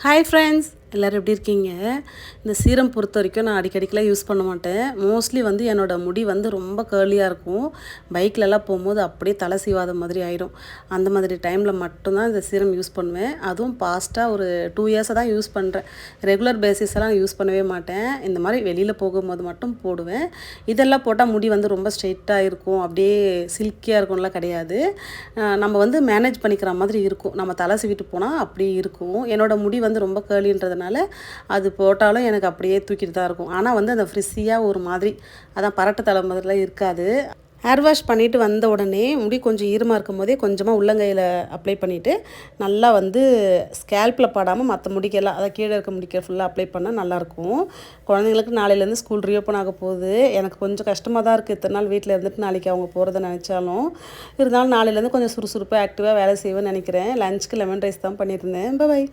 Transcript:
Hi friends, எல்லோரும் எப்படி இருக்கீங்க? இந்த சீரம் பொறுத்த வரைக்கும் நான் அடிக்கடிக்கெலாம் யூஸ் பண்ண மாட்டேன். மோஸ்ட்லி வந்து என்னோடய முடி வந்து ரொம்ப கேர்லியாக இருக்கும். பைக்லலாம் போகும்போது அப்படியே தலை சீவாத மாதிரி ஆகிடும். அந்த மாதிரி டைமில் மட்டும்தான் இந்த சீரம் யூஸ் பண்ணுவேன். அதுவும் பாஸ்ட்டாக ஒரு 2 இயர்ஸாக தான் யூஸ் பண்ணுறேன். ரெகுலர் பேசிஸெல்லாம் யூஸ் பண்ணவே மாட்டேன். இந்த மாதிரி வெளியில் போகும்போது மட்டும் போடுவேன். இதெல்லாம் போட்டால் முடி வந்து ரொம்ப ஸ்ட்ரெயிட்டாக இருக்கும், அப்படியே சில்கியாக இருக்கும்லாம் கிடையாது. நம்ம வந்து மேனேஜ் பண்ணிக்கிற மாதிரி இருக்கும். நம்ம தலை சீவிட்டு போனால் அப்படியே இருக்கும். என்னோடய முடி வந்து ரொம்ப கேர்லின்றதுனால அது போட்டாலும் எனக்கு அப்படியே தூக்கிட்டு தான் இருக்கும். ஆனால் வந்து அந்த ஃப்ரிஸியாக ஒரு மாதிரி, அதான் பரட்டு தலை மாதிரிலாம் இருக்காது. ஹேர் வாஷ் பண்ணிவிட்டு வந்த உடனே முடி கொஞ்சம் ஈரமாக இருக்கும் போதே கொஞ்சமாக உள்ளங்கையில் அப்ளை பண்ணிவிட்டு நல்லா வந்து ஸ்கேல்பில் படாமல் மற்ற முடிக்கெல்லாம், அதை கீழே இருக்க முடிக்க ஃபுல்லாக அப்ளை பண்ணால் நல்லாயிருக்கும். குழந்தைங்களுக்கு நாளையிலேருந்து ஸ்கூல் ரீஓப்பன் ஆக போகுது. எனக்கு கொஞ்சம் கஷ்டமாக தான் இருக்குது. இத்தனை நாள் வீட்டில் இருந்துட்டு நாளைக்கு அவங்க போகிறத நினச்சாலும். இருந்தாலும் நாளையிலேருந்து கொஞ்சம் சுறுசுறுப்பாக ஆக்டிவாக வேலை செய்வேன்னு நினைக்கிறேன். லஞ்சுக்கு லெமன் ரைஸ் தான் பண்ணியிருந்தேன். பாய்.